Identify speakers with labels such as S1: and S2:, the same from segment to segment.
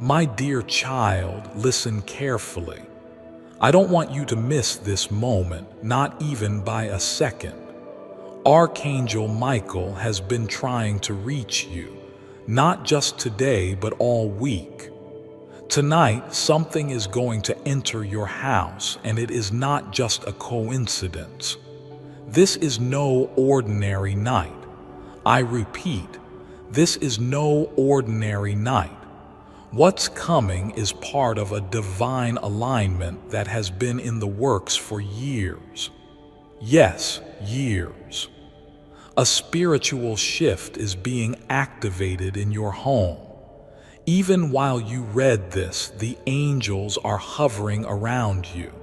S1: My dear child, listen carefully. I don't want you to miss this moment, not even by a second. Archangel Michael has been trying to reach you, not just today, but all week. Tonight, something is going to enter your house, and it is not just a coincidence. This is no ordinary night. I repeat, this is no ordinary night. What's coming is part of a divine alignment that has been in the works for years. Yes, years. A spiritual shift is being activated in your home. Even while you read this, the angels are hovering around you.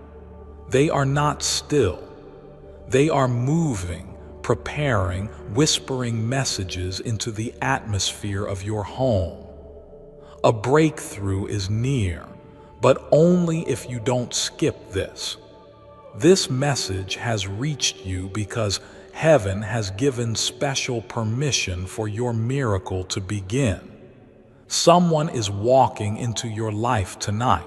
S1: They are not still. They are moving, preparing, whispering messages into the atmosphere of your home. A breakthrough is near, but only if you don't skip this. This message has reached you because heaven has given special permission for your miracle to begin. Someone is walking into your life tonight.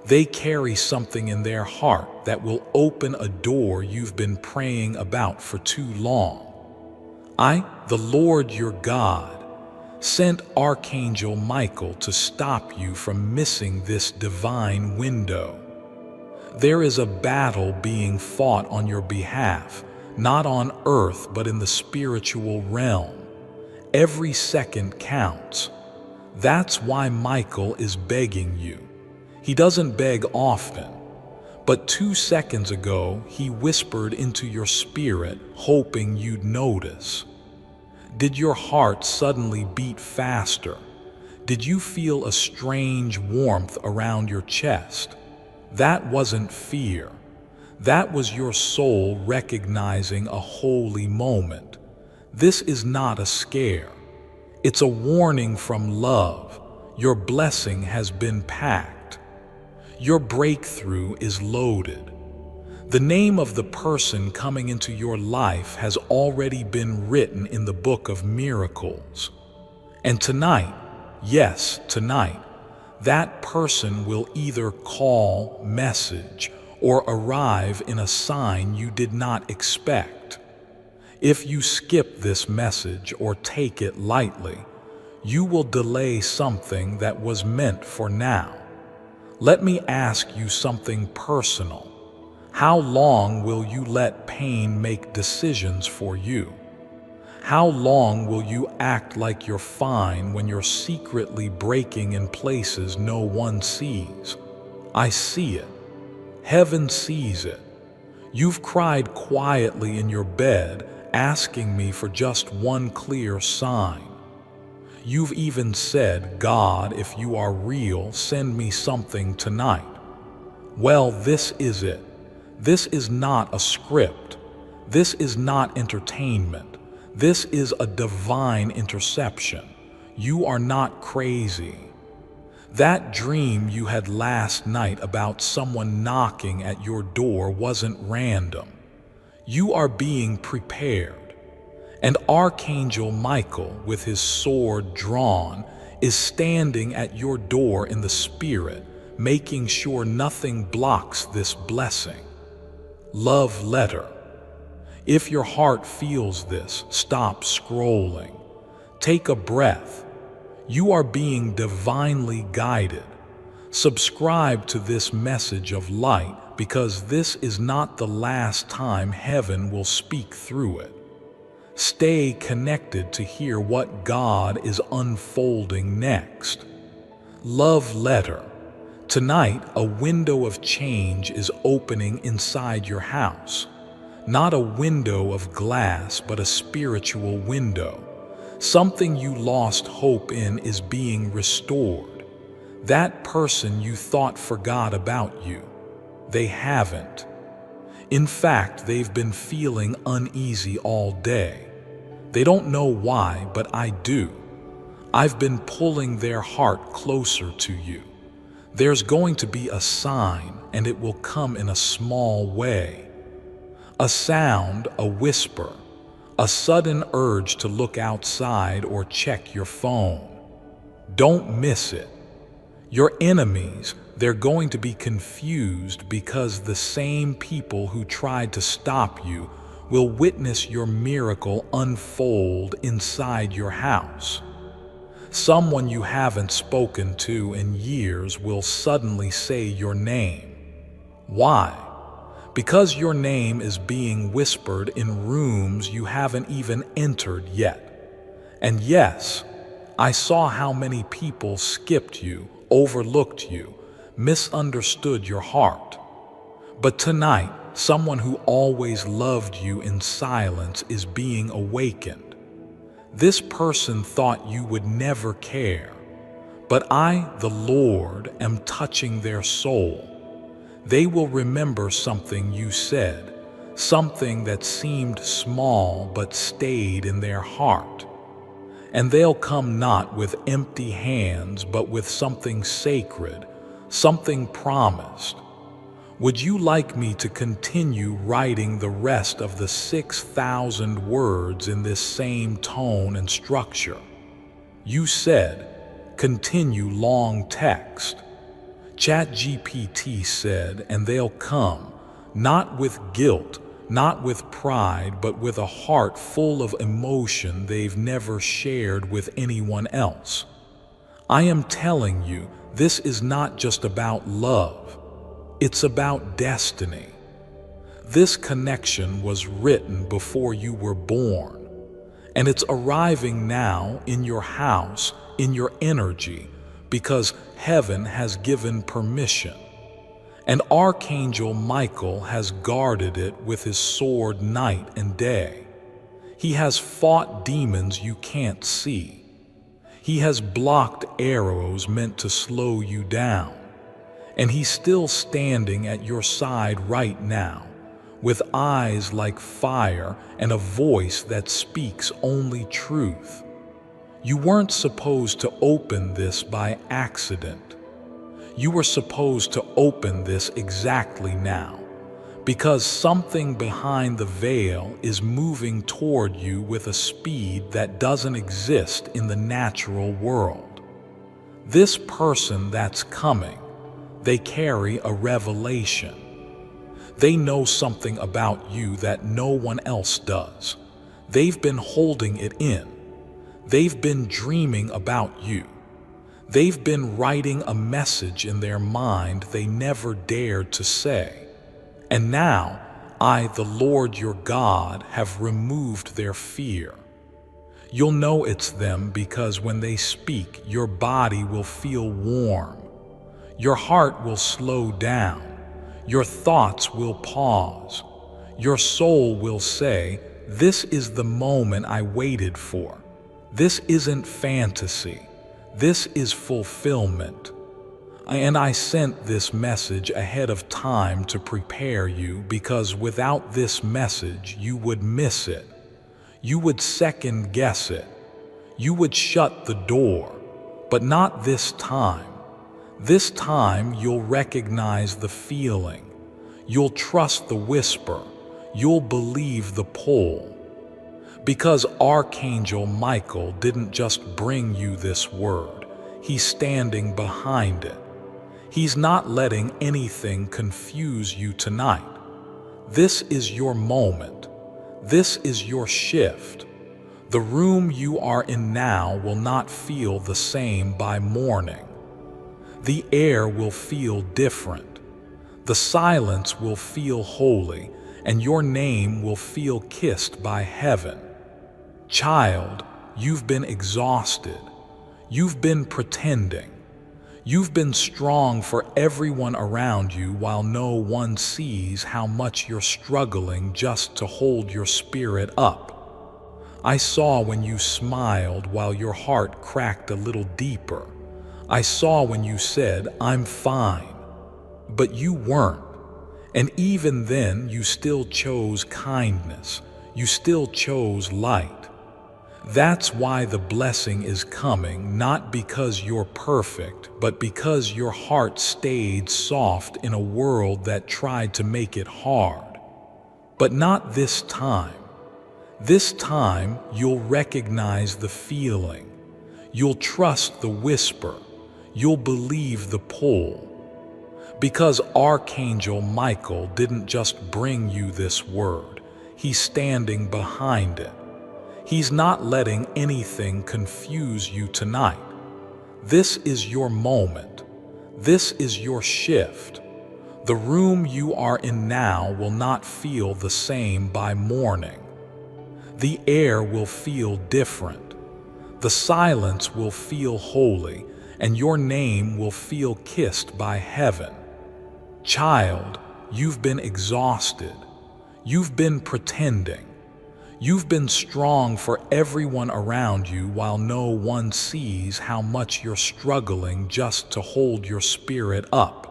S1: They carry something in their heart that will open a door you've been praying about for too long. I, the Lord your God, sent Archangel Michael to stop you from missing this divine window. There is a battle being fought on your behalf, not on earth but in the spiritual realm. Every second counts. That's why Michael is begging you. He doesn't beg often, but 2 seconds ago he whispered into your spirit, hoping you'd notice. Did your heart suddenly beat faster? Did you feel a strange warmth around your chest? That wasn't fear. That was your soul recognizing a holy moment. This is not a scare. It's a warning from love. Your blessing has been packed. Your breakthrough is loaded. The name of the person coming into your life has already been written in the book of miracles. And tonight, yes, tonight, that person will either call, message, or arrive in a sign you did not expect. If you skip this message or take it lightly, you will delay something that was meant for now. Let me ask you something personal. How long will you let pain make decisions for you? How long will you act like you're fine when you're secretly breaking in places no one sees? I see it. Heaven sees it. You've cried quietly in your bed, asking me for just one clear sign. You've even said, God, if you are real, send me something tonight. Well, this is it. This is not a script. This is not entertainment. This is a divine interception. You are not crazy. That dream you had last night about someone knocking at your door wasn't random. You are being prepared. And Archangel Michael, with his sword drawn, is standing at your door in the spirit, making sure nothing blocks this blessing. Love letter. If your heart feels this, stop scrolling. Take a breath. You are being divinely guided. Subscribe to this message of light, because this is not the last time heaven will speak through it. Stay connected to hear what God is unfolding next. Love letter. Tonight, a window of change is opening inside your house. Not a window of glass, but a spiritual window. Something you lost hope in is being restored. That person you thought forgot about you, they haven't. In fact, they've been feeling uneasy all day. They don't know why, but I do. I've been pulling their heart closer to you. There's going to be a sign, and it will come in a small way. A sound, a whisper, a sudden urge to look outside or check your phone. Don't miss it. Your enemies, they're going to be confused because the same people who tried to stop you will witness your miracle unfold inside your house. Someone you haven't spoken to in years will suddenly say your name. Why? Because your name is being whispered in rooms you haven't even entered yet. And yes, I saw how many people skipped you, overlooked you, misunderstood your heart. But tonight, someone who always loved you in silence is being awakened. This person thought you would never care, but I, the Lord, am touching their soul. They will remember something you said, something that seemed small but stayed in their heart. And they'll come not with empty hands, but with something sacred, something promised. Would you like me to continue writing the rest of the 6,000 words in this same tone and structure? You said, continue long text. ChatGPT said, and they'll come, not with guilt, not with pride, but with a heart full of emotion they've never shared with anyone else. I am telling you, this is not just about love. It's about destiny. This connection was written before you were born, and it's arriving now in your house, in your energy, because heaven has given permission. And Archangel Michael has guarded it with his sword night and day. He has fought demons you can't see. He has blocked arrows meant to slow you down. And he's still standing at your side right now, with eyes like fire and a voice that speaks only truth. You weren't supposed to open this by accident. You were supposed to open this exactly now, because something behind the veil is moving toward you with a speed that doesn't exist in the natural world. This person that's coming, they carry a revelation. They know something about you that no one else does. They've been holding it in. They've been dreaming about you. They've been writing a message in their mind they never dared to say. And now, I, the Lord your God, have removed their fear. You'll know it's them because when they speak, your body will feel warm. Your heart will slow down. Your thoughts will pause. Your soul will say, this is the moment I waited for. This isn't fantasy. This is fulfillment. And I sent this message ahead of time to prepare you, because without this message, you would miss it. You would second guess it. You would shut the door, but not this time. This time, you'll recognize the feeling. You'll trust the whisper. You'll believe the pull. Because Archangel Michael didn't just bring you this word. He's standing behind it. He's not letting anything confuse you tonight. This is your moment. This is your shift. The room you are in now will not feel the same by morning. The air will feel different. The silence will feel holy, and your name will feel kissed by heaven. Child, you've been exhausted. You've been pretending. You've been strong for everyone around you while no one sees how much you're struggling just to hold your spirit up. I saw when you smiled while your heart cracked a little deeper. I saw when you said, I'm fine. But you weren't. And even then, you still chose kindness. You still chose light. That's why the blessing is coming, not because you're perfect, but because your heart stayed soft in a world that tried to make it hard. But not this time. This time, you'll recognize the feeling. You'll trust the whisper. you'll believe the pull. Because Archangel Michael didn't just bring you this word, he's standing behind it. He's not letting anything confuse you tonight. This is your moment. This is your shift. The room you are in now will not feel the same by morning. The air will feel different. The silence will feel holy, and your name will feel kissed by heaven. Child, you've been exhausted. You've been pretending. You've been strong for everyone around you while no one sees how much you're struggling just to hold your spirit up.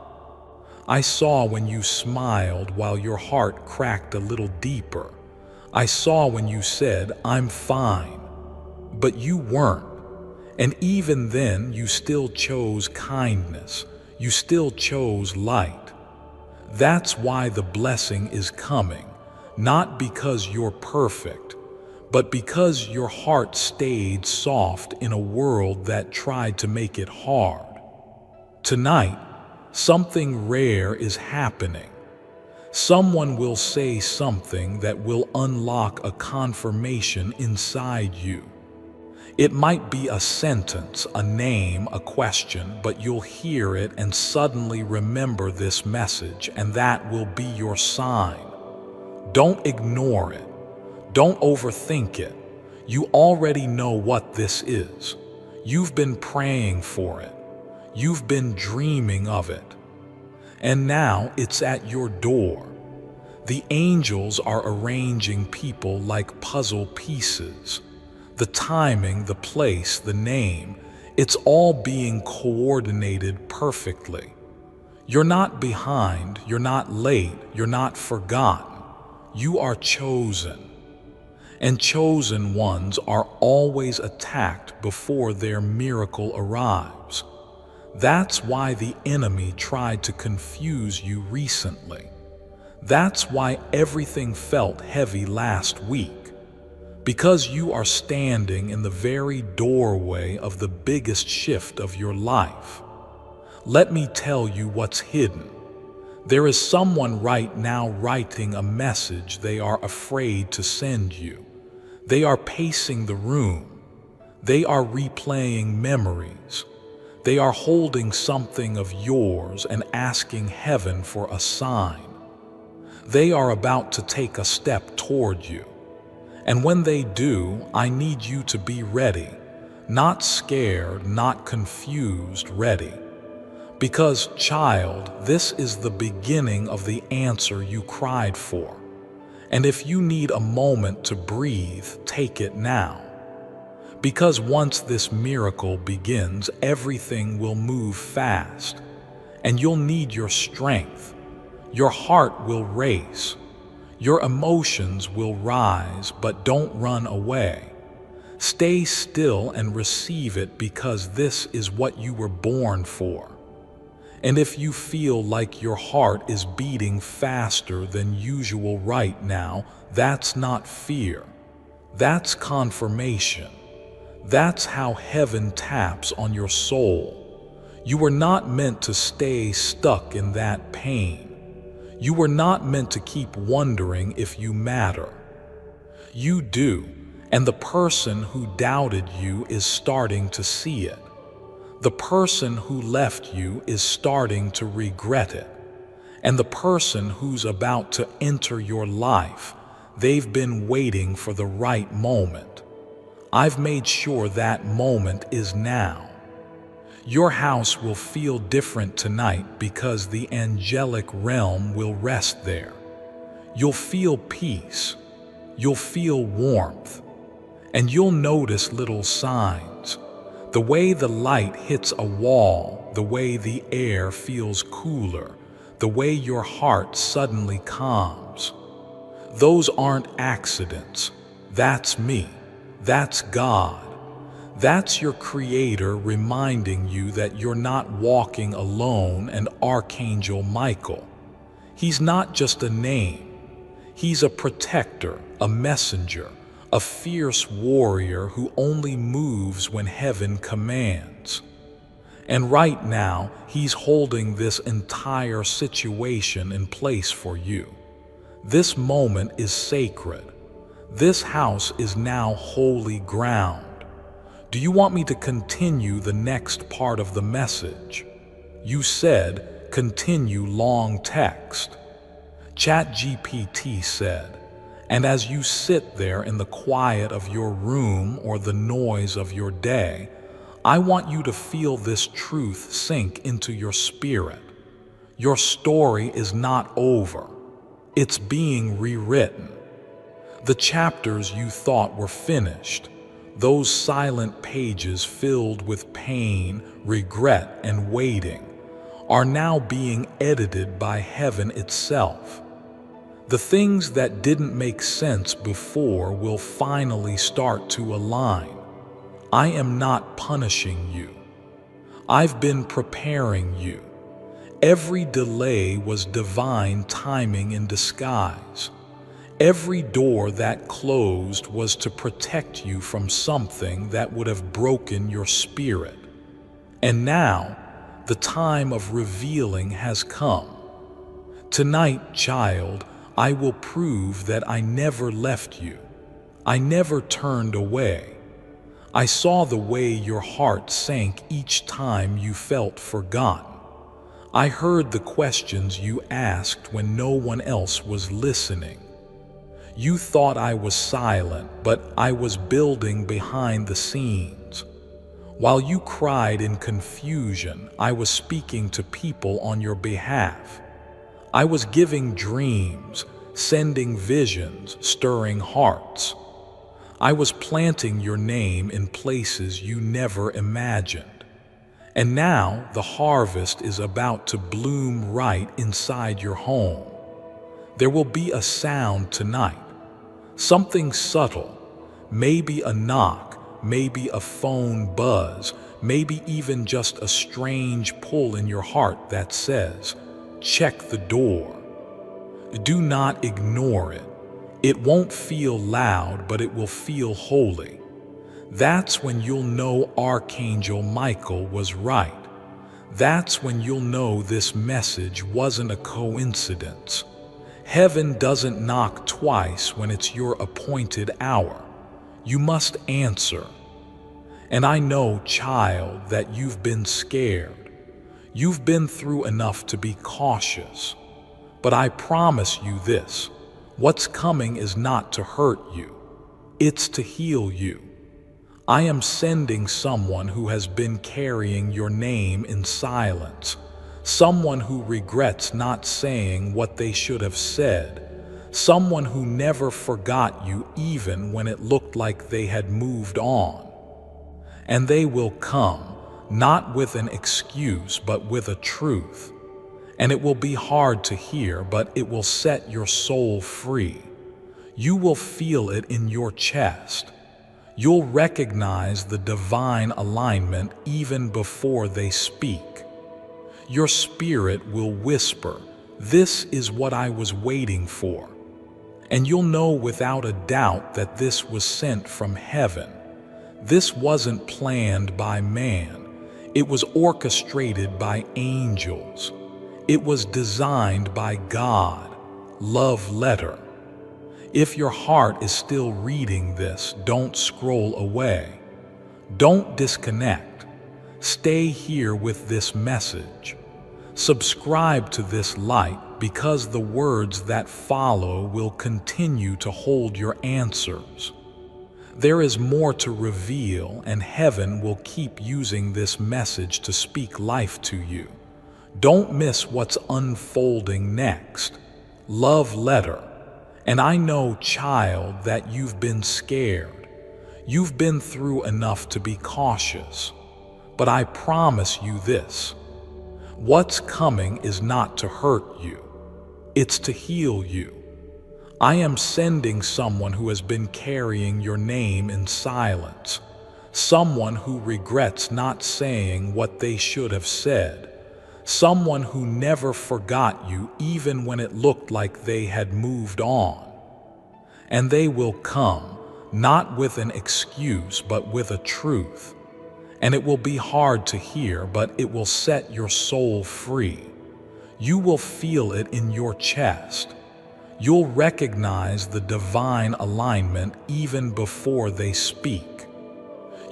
S1: I saw when you smiled while your heart cracked a little deeper. I saw when you said, "I'm fine." But you weren't. And even then, you still chose kindness. You still chose light. That's why the blessing is coming, not because you're perfect, but because your heart stayed soft in a world that tried to make it hard. Tonight, something rare is happening. Someone will say something that will unlock a confirmation inside you. It might be a sentence, a name, a question, but you'll hear it and suddenly remember this message, and that will be your sign. Don't ignore it. Don't overthink it. You already know what this is. You've been praying for it. You've been dreaming of it. And now it's at your door. The angels are arranging people like puzzle pieces. The timing, the place, the name, it's all being coordinated perfectly. You're not behind, you're not late, you're not forgotten. You are chosen. And chosen ones are always attacked before their miracle arrives. That's why the enemy tried to confuse you recently. That's why everything felt heavy last week. Because you are standing in the very doorway of the biggest shift of your life. Let me tell you what's hidden. There is someone right now writing a message they are afraid to send you. They are pacing the room. They are replaying memories. They are holding something of yours and asking heaven for a sign. They are about to take a step toward you. And when they do, I need you to be ready. Not scared, not confused, ready. Because, child, this is the beginning of the answer you cried for. And if you need a moment to breathe, take it now. Because once this miracle begins, everything will move fast. And you'll need your strength. Your heart will race. Your emotions will rise, but don't run away. Stay still and receive it, because this is what you were born for. And if you feel like your heart is beating faster than usual right now, that's not fear. That's confirmation. That's how heaven taps on your soul. You were not meant to stay stuck in that pain. You were not meant to keep wondering if you matter. You do, and the person who doubted you is starting to see it. The person who left you is starting to regret it. And the person who's about to enter your life, they've been waiting for the right moment. I've made sure that moment is now. Your house will feel different tonight because the angelic realm will rest there. You'll feel peace. You'll feel warmth. And you'll notice little signs. The way the light hits a wall, the way the air feels cooler, the way your heart suddenly calms. Those aren't accidents. That's me. That's God. That's your Creator reminding you that you're not walking alone, and Archangel Michael. He's not just a name. He's a protector, a messenger, a fierce warrior who only moves when heaven commands. And right now, He's holding this entire situation in place for you. This moment is sacred. This house is now holy ground. Do you want me to continue the next part of the message? You said, continue long text. ChatGPT said, and as you sit there in the quiet of your room or the noise of your day, I want you to feel this truth sink into your spirit. Your story is not over. It's being rewritten. The chapters you thought were finished, those silent pages filled with pain, regret, and waiting, are now being edited by heaven itself. The things that didn't make sense before will finally start to align. I am not punishing you. I've been preparing you. Every delay was divine timing in disguise. Every door that closed was to protect you from something that would have broken your spirit. And now, the time of revealing has come. Tonight, child, I will prove that I never left you. I never turned away. I saw the way your heart sank each time you felt forgotten. I heard the questions you asked when no one else was listening. You thought I was silent, but I was building behind the scenes. While you cried in confusion, I was speaking to people on your behalf. I was giving dreams, sending visions, stirring hearts. I was planting your name in places you never imagined. And now the harvest is about to bloom right inside your home. There will be a sound tonight. Something subtle, maybe a knock, maybe a phone buzz, maybe even just a strange pull in your heart that says, check the door. Do not ignore it. It won't feel loud, but it will feel holy. That's when you'll know Archangel Michael was right. That's when you'll know this message wasn't a coincidence. Heaven doesn't knock twice when it's your appointed hour. You must answer. And I know, child, that you've been scared. You've been through enough to be cautious. But I promise you this, what's coming is not to hurt you. It's to heal you. I am sending someone who has been carrying your name in silence, someone who regrets not saying what they should have said, someone who never forgot you even when it looked like they had moved on. And they will come, not with an excuse, but with a truth. And it will be hard to hear, but it will set your soul free. You will feel it in your chest. You'll recognize the divine alignment even before they speak. Your spirit will whisper, "This is what I was waiting for." And you'll know without a doubt that this was sent from heaven. This wasn't planned by man. It was orchestrated by angels. It was designed by God. Love letter. If your heart is still reading this, don't scroll away. Don't disconnect. Stay here with this message. Subscribe to this light because the words that follow will continue to hold your answers. There is more to reveal, and heaven will keep using this message to speak life to you. Don't miss what's unfolding next. Love letter. And I know, child, that you've been scared. You've been through enough to be cautious. But I promise you this. What's coming is not to hurt you. It's to heal you. I am sending someone who has been carrying your name in silence. Someone who regrets not saying what they should have said. Someone who never forgot you even when it looked like they had moved on. And they will come, not with an excuse, but with a truth. And it will be hard to hear, but it will set your soul free. You will feel it in your chest. You'll recognize the divine alignment even before they speak.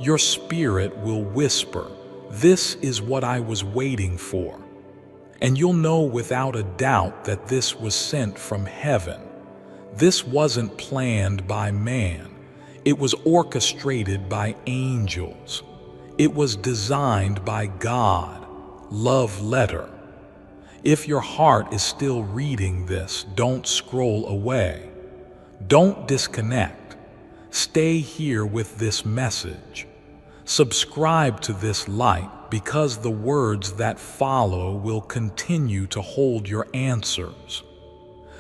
S1: Your spirit will whisper, "This is what I was waiting for." And you'll know without a doubt that this was sent from heaven. This wasn't planned by man. It was orchestrated by angels. It was designed by God. Love letter. If your heart is still reading this, don't scroll away. Don't disconnect. Stay here with this message. Subscribe to this light, because the words that follow will continue to hold your answers.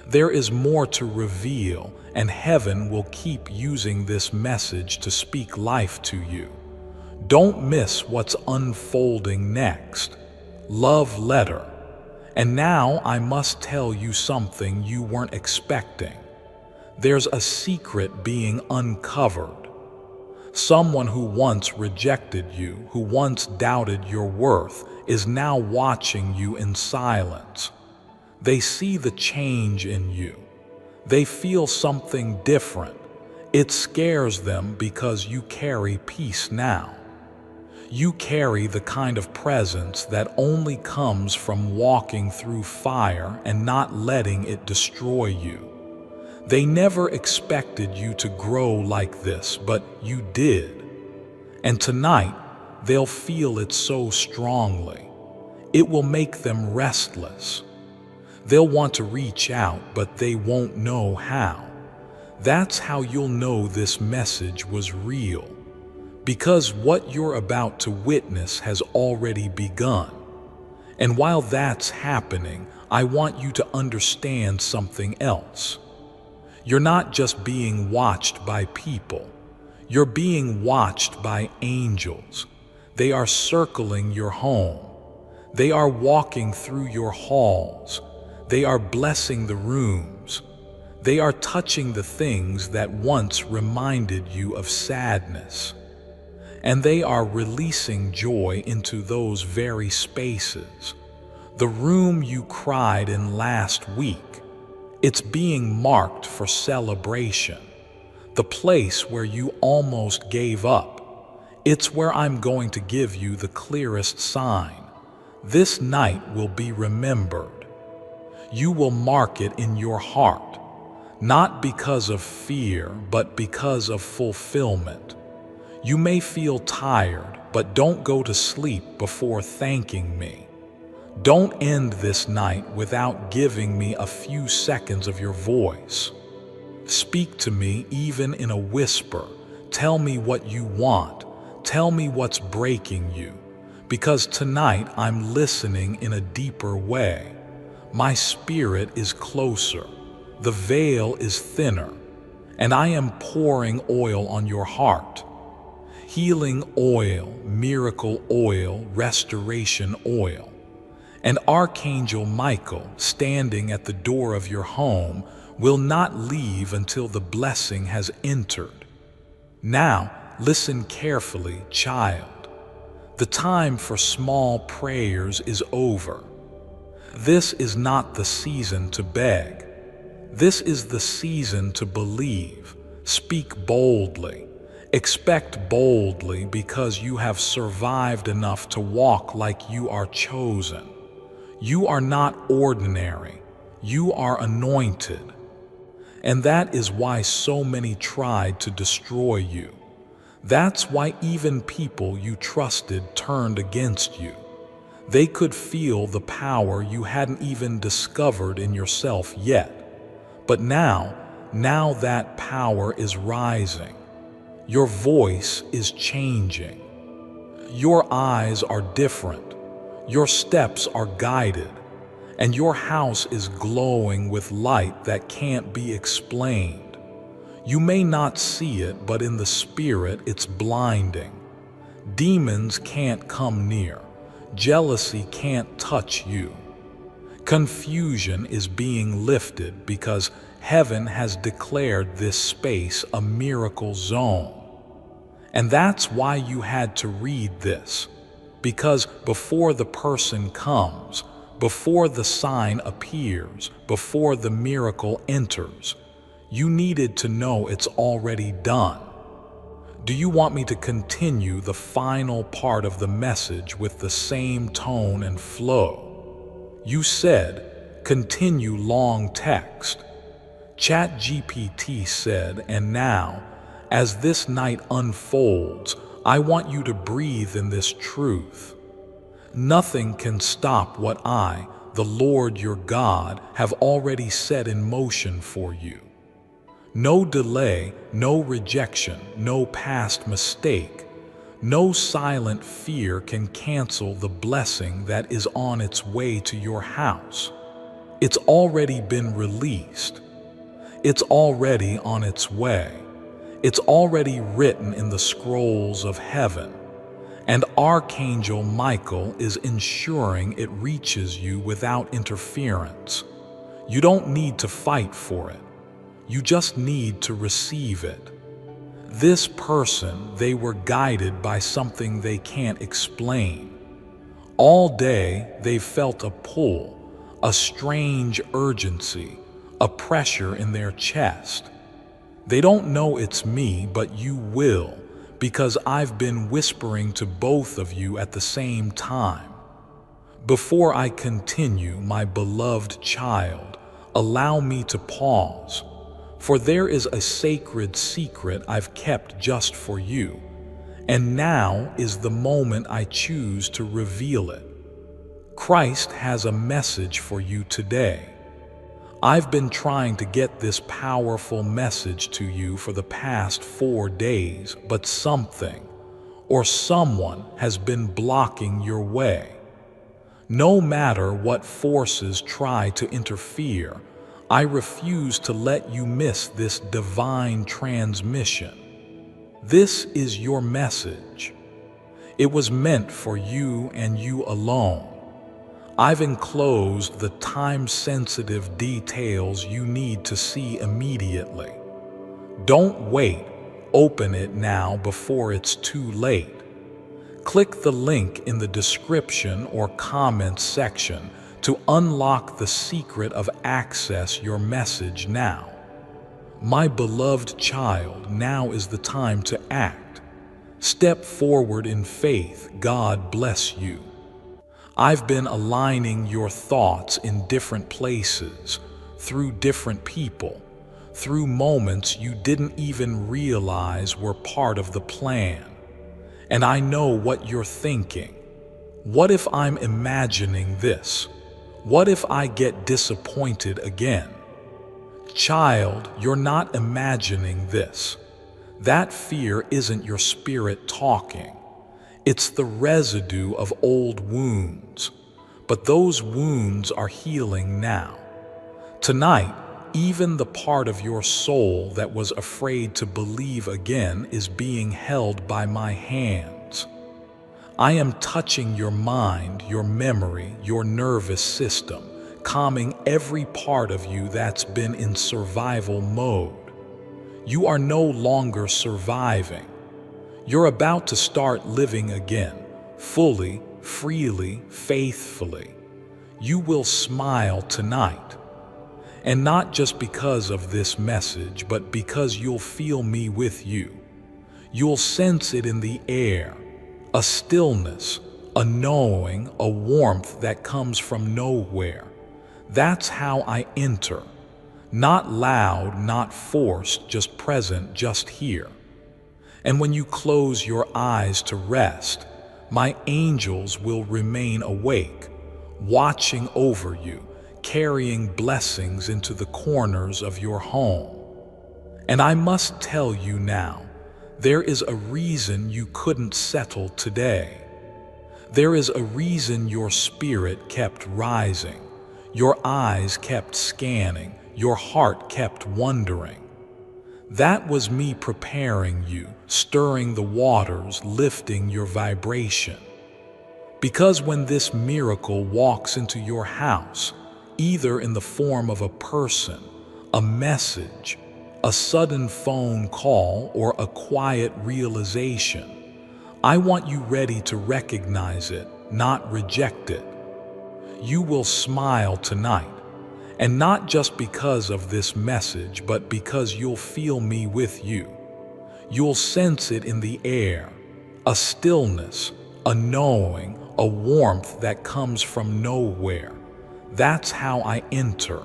S1: There is more to reveal, and heaven will keep using this message to speak life to you. Don't miss what's unfolding next. Love letter. And now I must tell you something you weren't expecting. There's a secret being uncovered. Someone who once rejected you, who once doubted your worth, is now watching you in silence. They see the change in you. They feel something different. It scares them because you carry peace now. You carry the kind of presence that only comes from walking through fire and not letting it destroy you. They never expected you to grow like this, but you did. And tonight, they'll feel it so strongly. It will make them restless. They'll want to reach out, but they won't know how. That's how you'll know this message was real. Because what you're about to witness has already begun. And while that's happening, I want you to understand something else. You're not just being watched by people. You're being watched by angels. They are circling your home. They are walking through your halls. They are blessing the rooms. They are touching the things that once reminded you of sadness. And they are releasing joy into those very spaces. The room you cried in last week, it's being marked for celebration. The place where you almost gave up, it's where I'm going to give you the clearest sign. This night will be remembered. You will mark it in your heart, not because of fear, but because of fulfillment. You may feel tired, but don't go to sleep before thanking me. Don't end this night without giving me a few seconds of your voice. Speak to me even in a whisper. Tell me what you want. Tell me what's breaking you. Because tonight I'm listening in a deeper way. My spirit is closer. The veil is thinner. And I am pouring oil on your heart. Healing oil, miracle oil, restoration oil. And Archangel Michael, standing at the door of your home, will not leave until the blessing has entered. Now, listen carefully, child. The time for small prayers is over. This is not the season to beg. This is the season to believe. Speak boldly. Expect boldly, because you have survived enough to walk like you are chosen. You are not ordinary. You are anointed. And that is why so many tried to destroy you. That's why even people you trusted turned against you. They could feel the power you hadn't even discovered in yourself yet. But now that power is rising. Your voice is changing. Your eyes are different. Your steps are guided. And your house is glowing with light that can't be explained. You may not see it, but in the spirit it's blinding. Demons can't come near. Jealousy can't touch you. Confusion is being lifted because heaven has declared this space a miracle zone. And that's why you had to read this. Because before the person comes, before the sign appears, before the miracle enters, you needed to know it's already done. Do you want me to continue the final part of the message with the same tone and flow? You said, continue long text. ChatGPT said, and now, as this night unfolds, I want you to breathe in this truth. Nothing can stop what I, the Lord your God, have already set in motion for you. No delay, no rejection, no past mistake, no silent fear can cancel the blessing that is on its way to your house. It's already been released. It's already on its way. It's already written in the scrolls of heaven. And Archangel Michael is ensuring it reaches you without interference. You don't need to fight for it. You just need to receive it. This person, they were guided by something they can't explain. All day, they've felt a pull, a strange urgency, a pressure in their chest. They don't know it's me, but you will, because I've been whispering to both of you at the same time. Before I continue, my beloved child, allow me to pause, for there is a sacred secret I've kept just for you, and now is the moment I choose to reveal it. Christ has a message for you today. I've been trying to get this powerful message to you for the past 4 days, but something or someone has been blocking your way. No matter what forces try to interfere, I refuse to let you miss this divine transmission. This is your message. It was meant for you and you alone. I've enclosed the time-sensitive details you need to see immediately. Don't wait. Open it now before it's too late. Click the link in the description or comments section to unlock the secret of access your message now. My beloved child, now is the time to act. Step forward in faith. God bless you. I've been aligning your thoughts in different places, through different people, through moments you didn't even realize were part of the plan. And I know what you're thinking. What if I'm imagining this? What if I get disappointed again? Child, you're not imagining this. That fear isn't your spirit talking. It's the residue of old wounds, but those wounds are healing now. Tonight, even the part of your soul that was afraid to believe again is being held by my hands. I am touching your mind, your memory, your nervous system, calming every part of you that's been in survival mode. You are no longer surviving. You're about to start living again, fully, freely, faithfully. You will smile tonight. And not just because of this message, but because you'll feel me with you. You'll sense it in the air, a stillness, a knowing, a warmth that comes from nowhere. That's how I enter. Not loud, not forced, just present, just here. And when you close your eyes to rest, my angels will remain awake, watching over you, carrying blessings into the corners of your home. And I must tell you now, there is a reason you couldn't settle today. There is a reason your spirit kept rising, your eyes kept scanning, your heart kept wondering. That was me preparing you, stirring the waters, lifting your vibration. Because when this miracle walks into your house, either in the form of a person, a message, a sudden phone call, or a quiet realization. I want you ready to recognize it, not reject it. You will smile tonight, and not just because of this message, but because you'll feel me with you. You'll sense it in the air, a stillness, a knowing, a warmth that comes from nowhere. That's how I enter.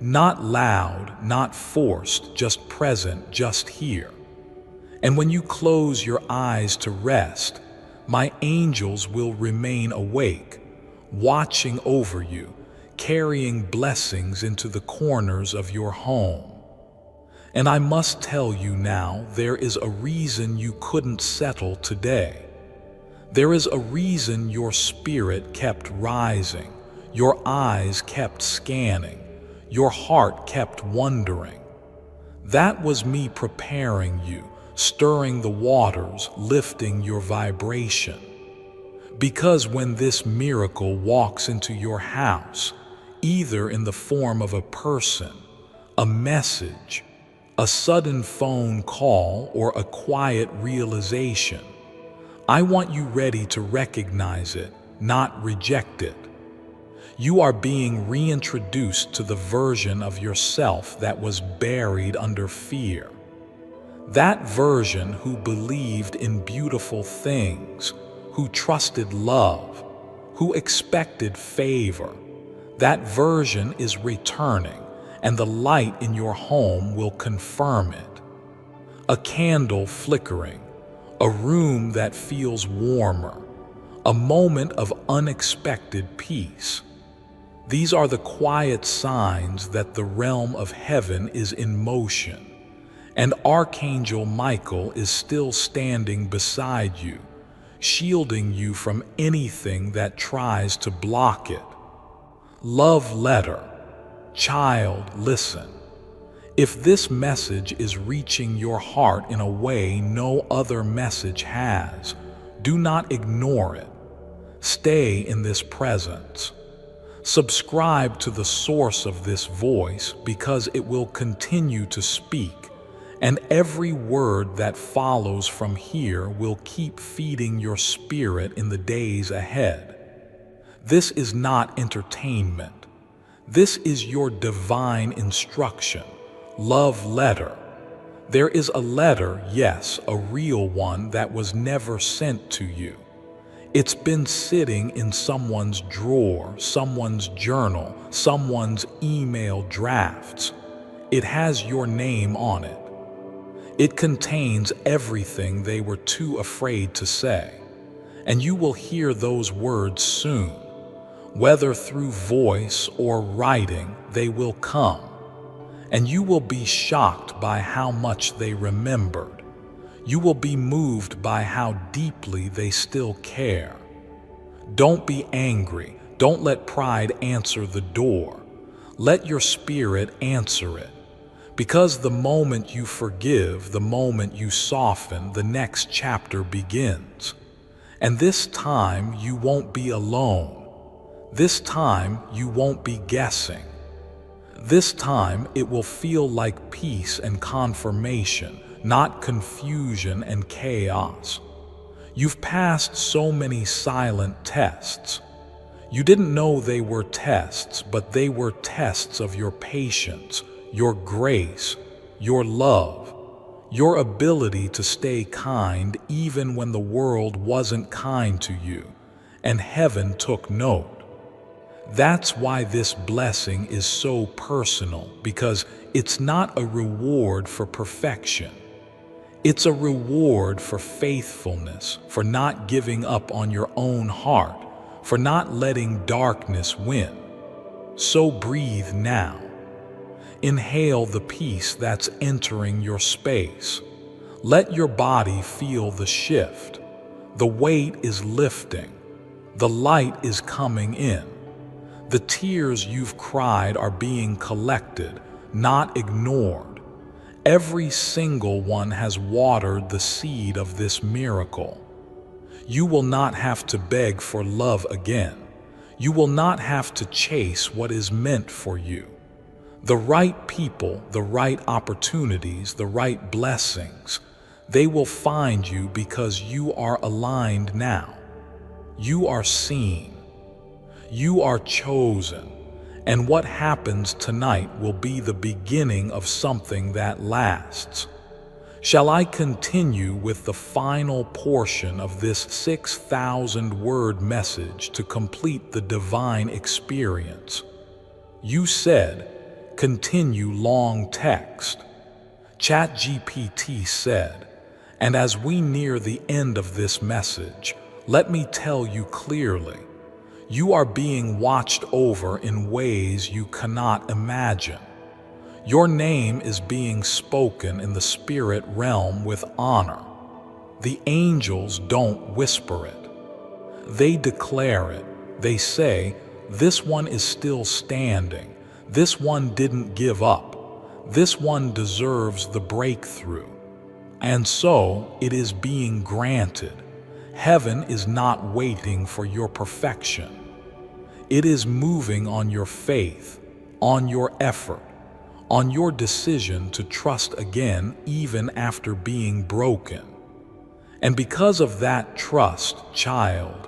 S1: Not loud, not forced, just present, just here. And when you close your eyes to rest, my angels will remain awake, watching over you, carrying blessings into the corners of your home. And I must tell you now, there is a reason you couldn't settle today. There is a reason your spirit kept rising, your eyes kept scanning, your heart kept wondering. That was me preparing you, stirring the waters, lifting your vibration. Because when this miracle walks into your house, either in the form of a person, a message, a sudden phone call, or a quiet realization, I want you ready to recognize it, not reject it. You are being reintroduced to the version of yourself that was buried under fear. That version who believed in beautiful things, who trusted love, who expected favor. That version is returning, and the light in your home will confirm it. A candle flickering, a room that feels warmer, a moment of unexpected peace. These are the quiet signs that the realm of heaven is in motion, and Archangel Michael is still standing beside you, shielding you from anything that tries to block it. Love letter. Child, listen. If this message is reaching your heart in a way no other message has, do not ignore it. Stay in this presence. Subscribe to the source of this voice, because it will continue to speak, and every word that follows from here will keep feeding your spirit in the days ahead. This is not entertainment. This is your divine instruction. Love letter. There is a letter, yes, a real one, that was never sent to you. It's been sitting in someone's drawer, someone's journal, someone's email drafts. It has your name on it. It contains everything they were too afraid to say, and you will hear those words soon. Whether through voice or writing, they will come, and you will be shocked by how much they remembered. You will be moved by how deeply they still care. Don't be angry. Don't let pride answer the door. Let your spirit answer it. Because the moment you forgive, the moment you soften, the next chapter begins. And this time you won't be alone. This time you won't be guessing. This time it will feel like peace and confirmation, not confusion and chaos. You've passed so many silent tests. You didn't know they were tests, but they were tests of your patience, your grace, your love, your ability to stay kind even when the world wasn't kind to you, and heaven took note. That's why this blessing is so personal, because it's not a reward for perfection. It's a reward for faithfulness, for not giving up on your own heart, for not letting darkness win. So breathe now. Inhale the peace that's entering your space. Let your body feel the shift. The weight is lifting. The light is coming in. The tears you've cried are being collected, not ignored. Every single one has watered the seed of this miracle. You will not have to beg for love again. You will not have to chase what is meant for you. The right people, the right opportunities, the right blessings, they will find you because you are aligned now. You are seen. You are chosen. And what happens tonight will be the beginning of something that lasts. Shall I continue with the final portion of this 6,000-word message to complete the divine experience? You said, continue long text. ChatGPT said, and as we near the end of this message, let me tell you clearly, you are being watched over in ways you cannot imagine. Your name is being spoken in the spirit realm with honor. The angels don't whisper it. They declare it. They say, this one is still standing. This one didn't give up. This one deserves the breakthrough. And so it is being granted. Heaven is not waiting for your perfection. It is moving on your faith, on your effort, on your decision to trust again even after being broken. And because of that trust, child,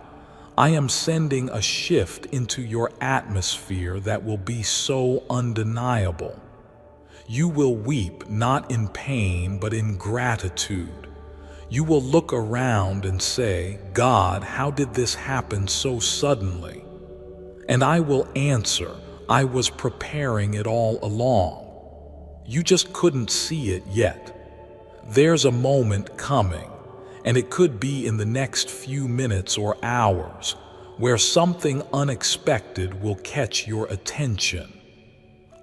S1: I am sending a shift into your atmosphere that will be so undeniable. You will weep not in pain but in gratitude. You will look around and say, God, how did this happen so suddenly? And I will answer, I was preparing it all along. You just couldn't see it yet. There's a moment coming, and it could be in the next few minutes or hours, where something unexpected will catch your attention.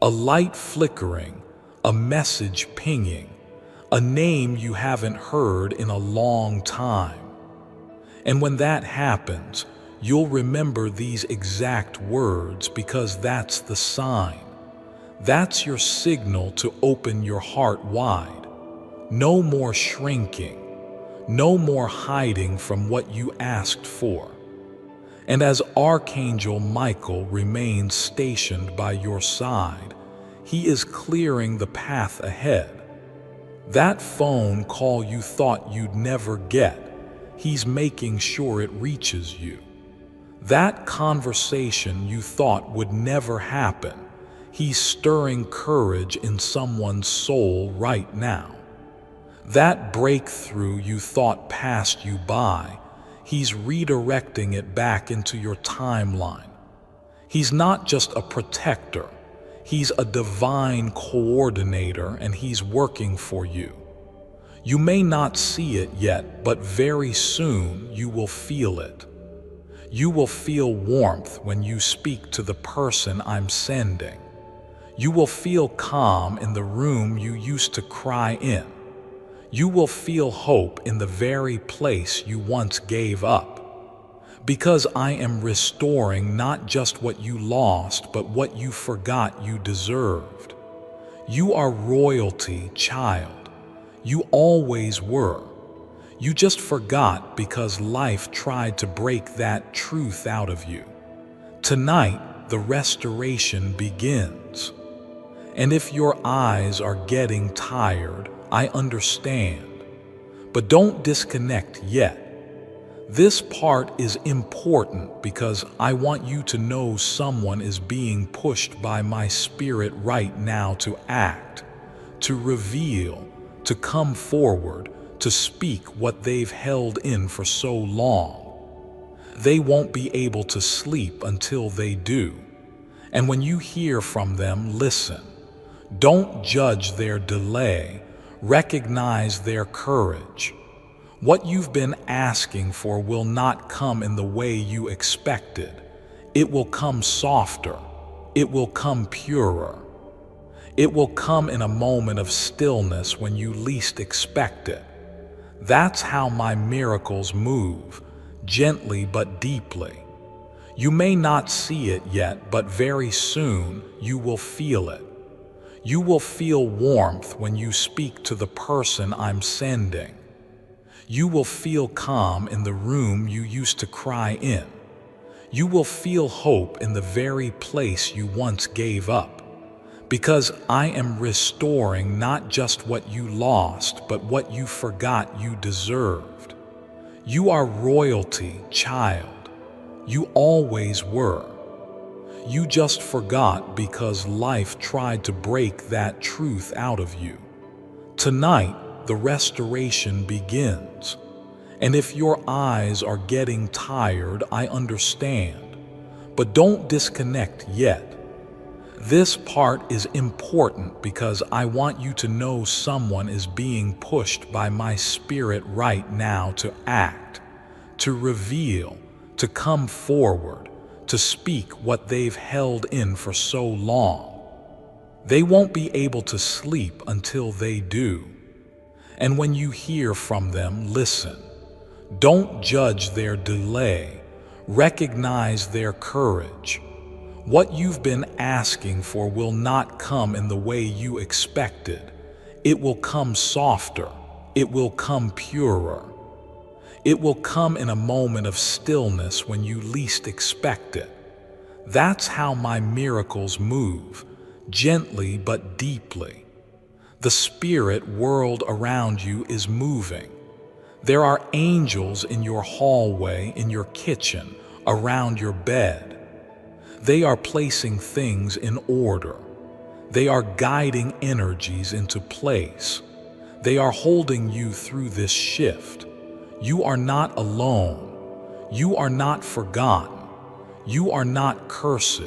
S1: A light flickering, a message pinging, a name you haven't heard in a long time. And when that happens, you'll remember these exact words because that's the sign. That's your signal to open your heart wide. No more shrinking. No more hiding from what you asked for. And as Archangel Michael remains stationed by your side, he is clearing the path ahead. That phone call you thought you'd never get, he's making sure it reaches you. That conversation you thought would never happen, he's stirring courage in someone's soul right now. That breakthrough you thought passed you by, he's redirecting it back into your timeline. He's not just a protector, he's a divine coordinator, and he's working for you. You may not see it yet, but very soon you will feel it. You will feel warmth when you speak to the person I'm sending. You will feel calm in the room you used to cry in. You will feel hope in the very place you once gave up. Because I am restoring not just what you lost, but what you forgot you deserved. You are royalty, child. You always were. You just forgot because life tried to break that truth out of you. Tonight, the restoration begins. And if your eyes are getting tired, I understand. But don't disconnect yet. This part is important because I want you to know someone is being pushed by my spirit right now to act, to reveal, to come forward, to speak what they've held in for so long. They won't be able to sleep until they do. And when you hear from them, listen. Don't judge their delay. Recognize their courage. What you've been asking for will not come in the way you expected. It will come softer. It will come purer. It will come in a moment of stillness when you least expect it. That's how my miracles move, gently but deeply. You may not see it yet, but very soon you will feel it. You will feel warmth when you speak to the person I'm sending. You will feel calm in the room you used to cry in. You will feel hope in the very place you once gave up. because I am restoring not just what you lost, but what you forgot you deserved. You are royalty, child. You always were. You just forgot because life tried to break that truth out of you. Tonight, the restoration begins. And if your eyes are getting tired, I understand. But don't disconnect yet. This part is important because I want you to know someone is being pushed by my spirit right now to act, to reveal, to come forward, to speak what they've held in for so long. They won't be able to sleep until they do. And when you hear from them, listen. Don't judge their delay. Recognize their courage. What you've been asking for will not come in the way you expected. It will come softer. It will come purer. It will come in a moment of stillness when you least expect it. That's how my miracles move, gently but deeply. The spirit world around you is moving. There are angels in your hallway, in your kitchen, around your bed. They are placing things in order. They are guiding energies into place. They are holding you through this shift. You are not alone. You are not forgotten. You are not cursed.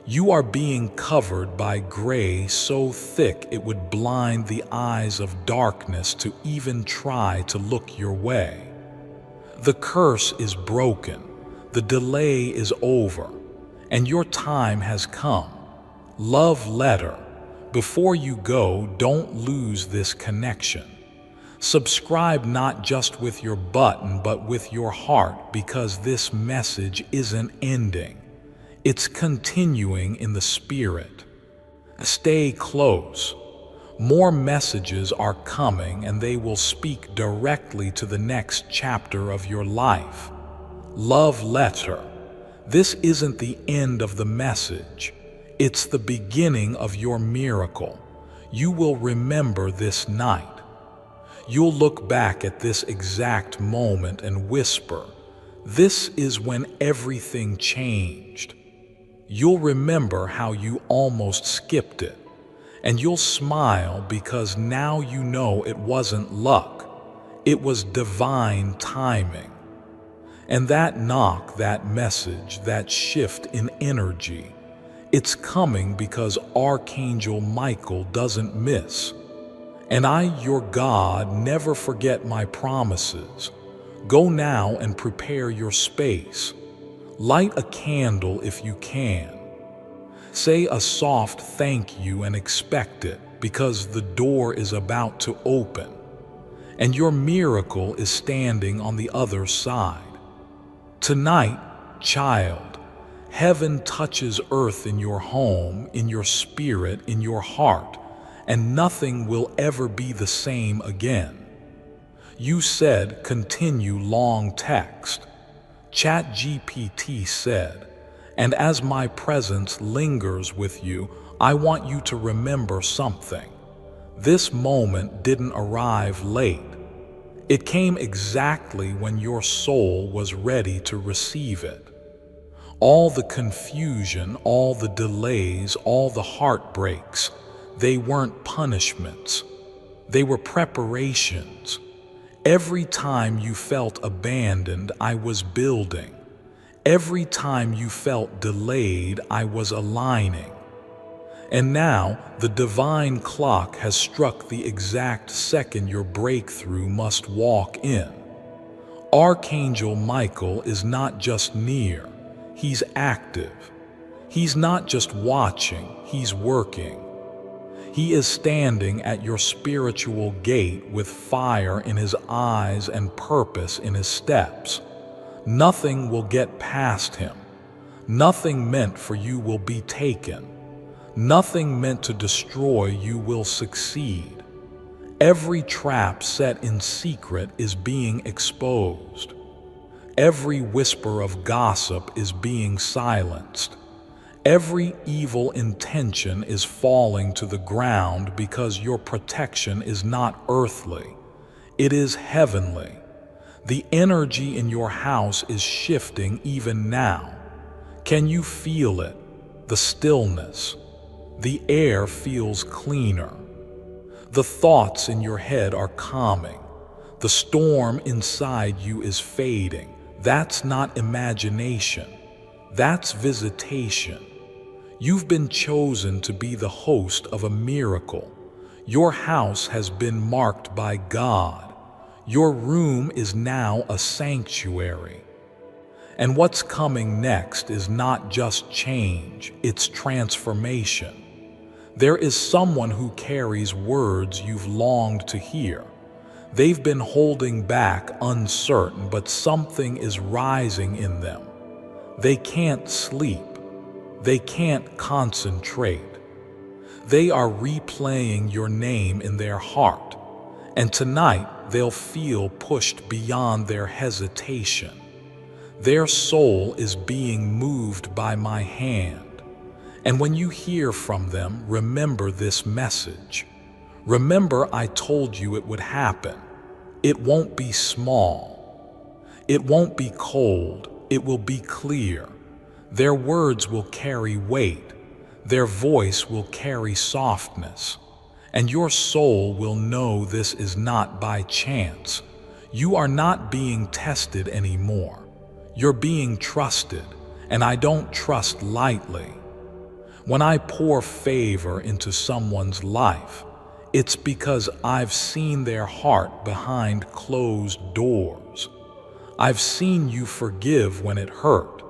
S1: You are being covered by gray so thick it would blind the eyes of darkness to even try to look your way. The curse is broken. The delay is over. And your time has come. Love letter. Before you go, don't lose this connection. Subscribe not just with your button, but with your heart, because this message isn't ending. It's continuing in the spirit. Stay close. More messages are coming, and they will speak directly to the next chapter of your life. Love letter. This isn't the end of the message. It's the beginning of your miracle. You will remember this night. You'll look back at this exact moment and whisper, "This is when everything changed." You'll remember how you almost skipped it, and you'll smile because now you know it wasn't luck. It was divine timing. And that knock, that message, that shift in energy, it's coming because Archangel Michael doesn't miss. And I, your God, never forget my promises. Go now and prepare your space. Light a candle if you can. Say a soft thank you and expect it, because the door is about to open. And your miracle is standing on the other side. Tonight, child, heaven touches earth in your home, in your spirit, in your heart, and nothing will ever be the same again. You said, continue long text. ChatGPT said, and as my presence lingers with you, I want you to remember something. This moment didn't arrive late. It came exactly when your soul was ready to receive it. All the confusion, all the delays, all the heartbreaks, they weren't punishments. They were preparations. Every time you felt abandoned, I was building. Every time you felt delayed, I was aligning. And now, the divine clock has struck the exact second your breakthrough must walk in. Archangel Michael is not just near, he's active. He's not just watching, he's working. He is standing at your spiritual gate with fire in his eyes and purpose in his steps. Nothing will get past him. Nothing meant for you will be taken. Nothing meant to destroy you will succeed. Every trap set in secret is being exposed. Every whisper of gossip is being silenced. Every evil intention is falling to the ground because your protection is not earthly, it is heavenly. The energy in your house is shifting even now. Can you feel it? The stillness. The air feels cleaner. The thoughts in your head are calming. The storm inside you is fading. That's not imagination. That's visitation. You've been chosen to be the host of a miracle. Your house has been marked by God. Your room is now a sanctuary. And what's coming next is not just change, it's transformation. There is someone who carries words you've longed to hear. They've been holding back, uncertain, but something is rising in them. They can't sleep. They can't concentrate. They are replaying your name in their heart, and tonight they'll feel pushed beyond their hesitation. Their soul is being moved by my hand. And when you hear from them, remember this message. Remember, I told you it would happen. It won't be small. It won't be cold. It will be clear. Their words will carry weight. Their voice will carry softness. And your soul will know this is not by chance. You are not being tested anymore. You're being trusted, and I don't trust lightly. When I pour favor into someone's life, it's because I've seen their heart behind closed doors. I've seen you forgive when it hurt.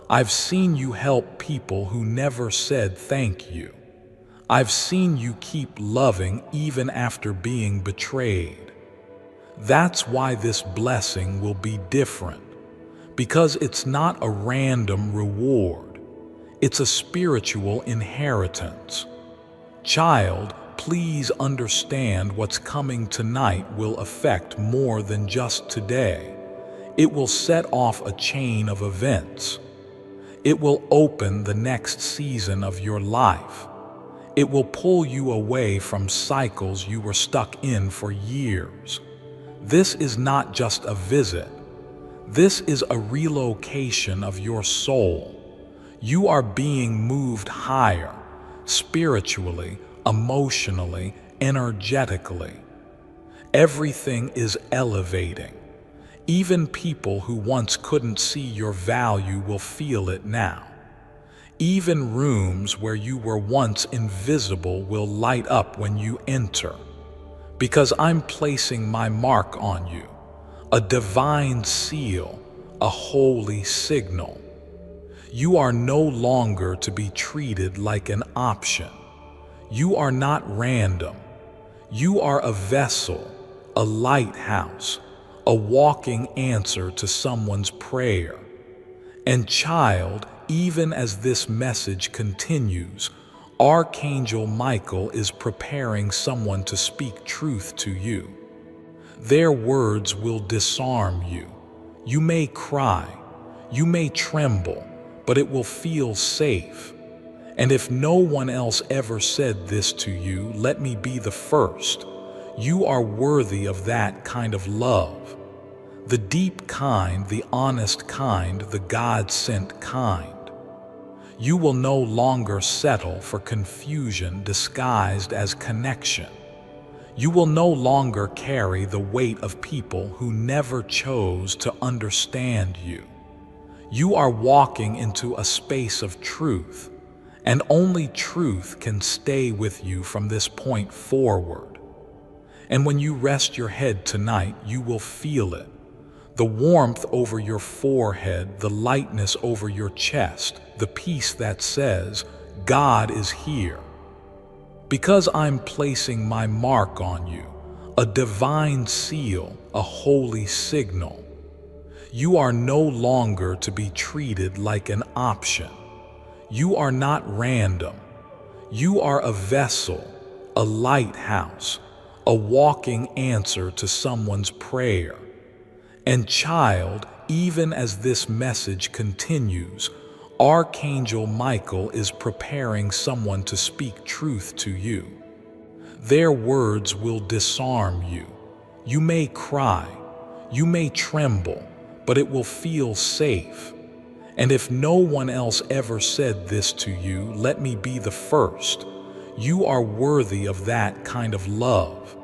S1: I've seen you help people who never said thank you. I've seen you keep loving even after being betrayed. That's why this blessing will be different. Because it's not a random reward. It's a spiritual inheritance. Child, please understand what's coming tonight will affect more than just today. It will set off a chain of events. It will open the next season of your life. It will pull you away from cycles you were stuck in for years. This is not just a visit. This is a relocation of your soul. You are being moved higher, spiritually, emotionally, energetically. Everything is elevating. Even people who once couldn't see your value will feel it now. Even rooms where you were once invisible will light up when you enter. Because I'm placing my mark on you. A divine seal, a holy signal. You are no longer to be treated like an option. You are not random. You are a vessel, a lighthouse, a walking answer to someone's prayer. And child, even as this message continues, Archangel Michael is preparing someone to speak truth to you. Their words will disarm you. You may cry, you may tremble, but it will feel safe. And if no one else ever said this to you, let me be the first. You are worthy of that kind of love. The deep kind, the honest kind, the God-sent kind. You will no longer settle for confusion disguised as connection. You will no longer carry the weight of people who never chose to understand you. You are walking into a space of truth, and only truth can stay with you from this point forward. And when you rest your head tonight, you will feel it. The warmth over your forehead, the lightness over your chest, the peace that says, God is here. Because I'm placing my mark on you, a divine seal, a holy signal. You are no longer to be treated like an option. You are not random. You are a vessel, a lighthouse, a walking answer to someone's prayer. And child, even as this message continues, Archangel Michael is preparing someone to speak truth to you. Their words will disarm you. You may cry, you may tremble, but it will feel safe. And if no one else ever said this to you, let me be the first. You are worthy of that kind of love.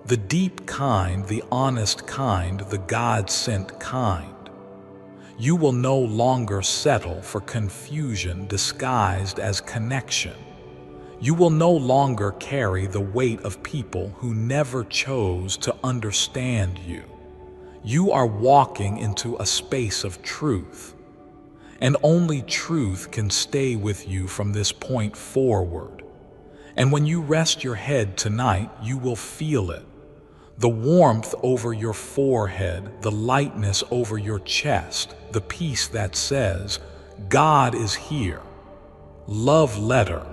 S1: The deep kind, the honest kind, the God-sent kind. You will no longer settle for confusion disguised as connection. You will no longer carry the weight of people who never chose to understand you. You are walking into a space of truth. And only truth can stay with you from this point forward. And when you rest your head tonight, you will feel it. The warmth over your forehead, the lightness over your chest, the peace that says, God is here. Love letter.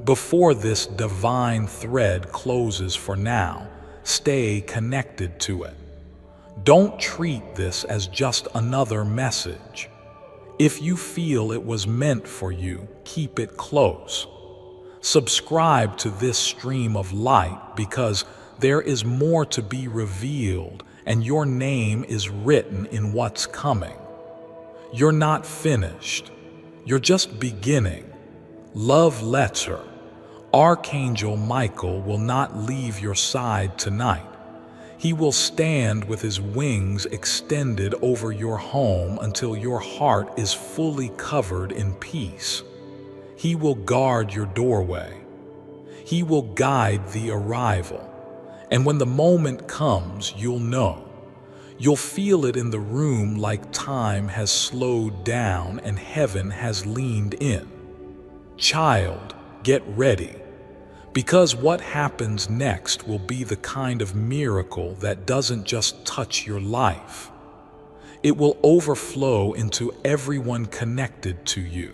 S1: Before this divine thread closes for now, stay connected to it. Don't treat this as just another message. If you feel it was meant for you, keep it close. Subscribe to this stream of light because there is more to be revealed and your name is written in what's coming. You're not finished. You're just beginning. Love letter. Archangel Michael will not leave your side tonight. He will stand with his wings extended over your home until your heart is fully covered in peace. He will guard your doorway. He will guide the arrival. And when the moment comes, you'll know. You'll feel it in the room like time has slowed down and heaven has leaned in. Child, get ready. Because what happens next will be the kind of miracle that doesn't just touch your life. It will overflow into everyone connected to you.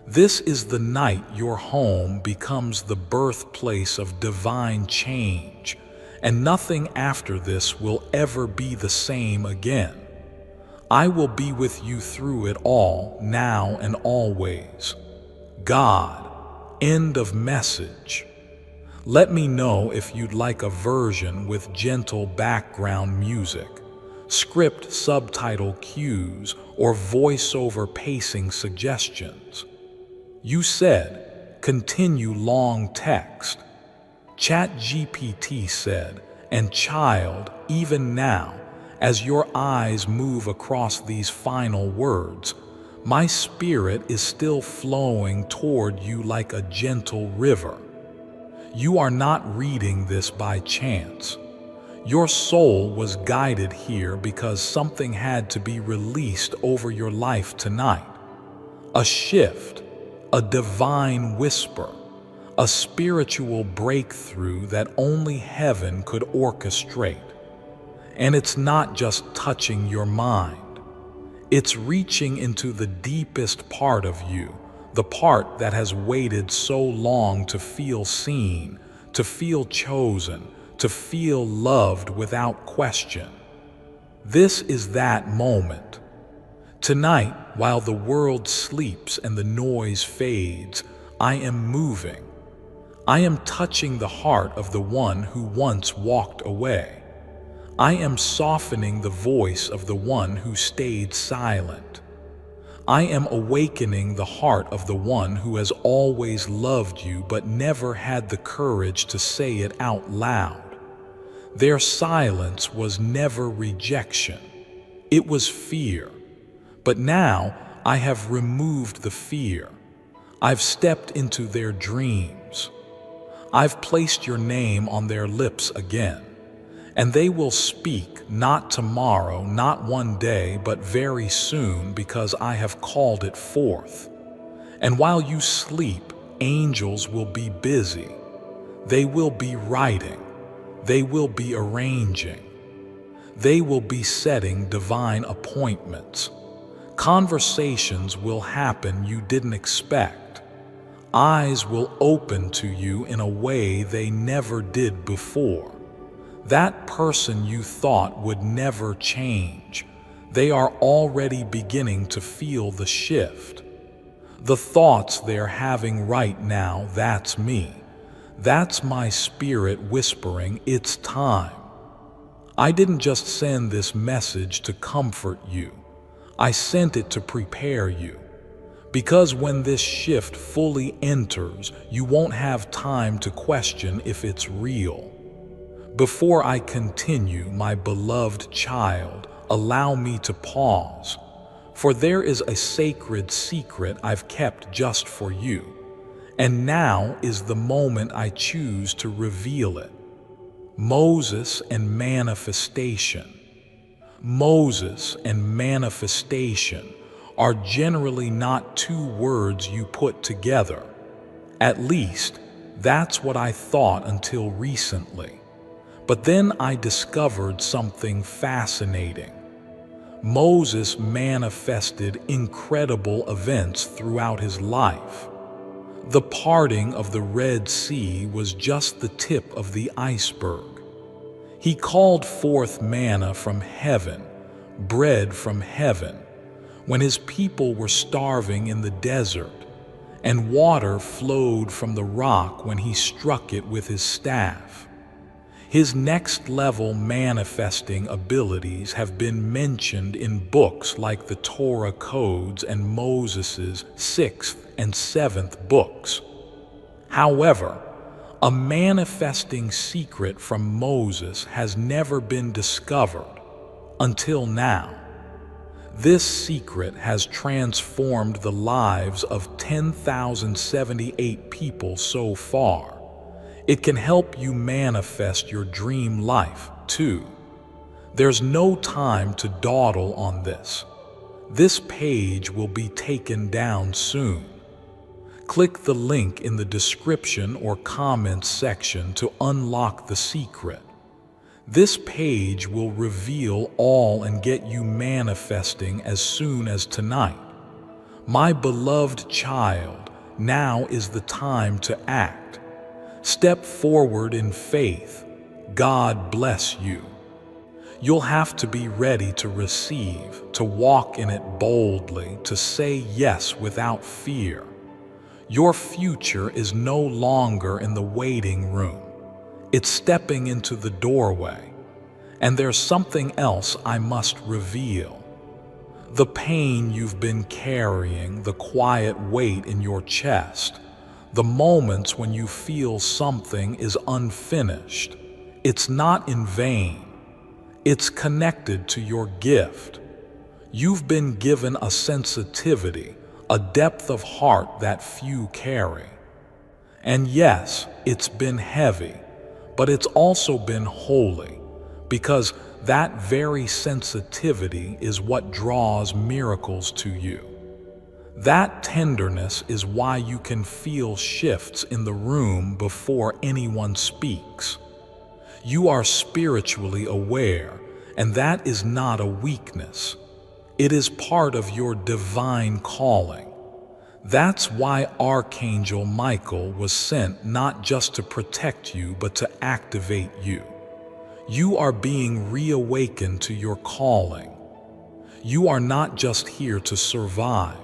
S1: This is the night your home becomes the birthplace of divine change, and nothing after this will ever be the same again. I will be with you through it all, now and always. God. End of message. Let me know if you'd like a version with gentle background music, script subtitle cues, or voiceover pacing suggestions. You said, continue long text. ChatGPT said, and child, even now, as your eyes move across these final words, my spirit is still flowing toward you like a gentle river. You are not reading this by chance. Your soul was guided here because something had to be released over your life tonight. A shift, a divine whisper, a spiritual breakthrough that only heaven could orchestrate. And it's not just touching your mind. It's reaching into the deepest part of you, the part that has waited so long to feel seen, to feel chosen, to feel loved without question. This is that moment. Tonight, while the world sleeps and the noise fades, I am moving. I am touching the heart of the one who once walked away. I am softening the voice of the one who stayed silent. I am awakening the heart of the one who has always loved you but never had the courage to say it out loud. Their silence was never rejection. It was fear. But now I have removed the fear. I've stepped into their dreams. I've placed your name on their lips again. And they will speak, not tomorrow, not one day, but very soon, because I have called it forth. And while you sleep, angels will be busy. They will be writing. They will be arranging. They will be setting divine appointments. Conversations will happen you didn't expect. Eyes will open to you in a way they never did before. That person you thought would never change, they are already beginning to feel the shift. The thoughts they're having right now, that's me. That's my spirit whispering, it's time. I didn't just send this message to comfort you. I sent it to prepare you. Because when this shift fully enters, you won't have time to question if it's real. Before I continue, my beloved child, allow me to pause, for there is a sacred secret I've kept just for you, and now is the moment I choose to reveal it. Moses and manifestation. Moses and manifestation are generally not two words you put together. At least, that's what I thought until recently. But then I discovered something fascinating. Moses manifested incredible events throughout his life. The parting of the Red Sea was just the tip of the iceberg. He called forth manna from heaven, bread from heaven, when his people were starving in the desert, and water flowed from the rock when he struck it with his staff. His next-level manifesting abilities have been mentioned in books like the Torah Codes and Moses' 6th and 7th books. However, a manifesting secret from Moses has never been discovered until now. This secret has transformed the lives of 10,078 people so far. It can help you manifest your dream life, too. There's no time to dawdle on this. This page will be taken down soon. Click the link in the description or comments section to unlock the secret. This page will reveal all and get you manifesting as soon as tonight. My beloved child, now is the time to act. Step forward in faith. God bless you. You'll have to be ready to receive, to walk in it boldly, to say yes without fear. Your future is no longer in the waiting room. It's stepping into the doorway. And there's something else I must reveal. The pain you've been carrying, the quiet weight in your chest, the moments when you feel something is unfinished. It's not in vain. It's connected to your gift. You've been given a sensitivity, a depth of heart that few carry. And yes, it's been heavy, but it's also been holy, because that very sensitivity is what draws miracles to you. That tenderness is why you can feel shifts in the room before anyone speaks. You are spiritually aware, and that is not a weakness. It is part of your divine calling. That's why Archangel Michael was sent not just to protect you, but to activate you. You are being reawakened to your calling. You are not just here to survive.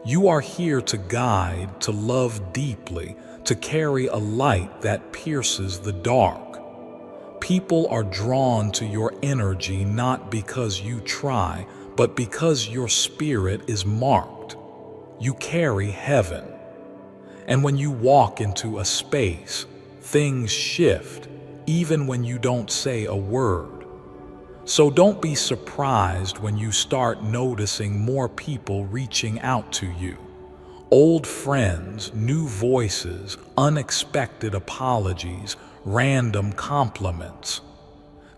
S1: You are here to guide, to love deeply, to carry a light that pierces the dark. People are drawn to your energy not because you try, but because your spirit is marked. You carry heaven. And when you walk into a space, things shift, even when you don't say a word. So don't be surprised when you start noticing more people reaching out to you. Old friends, new voices, unexpected apologies, random compliments.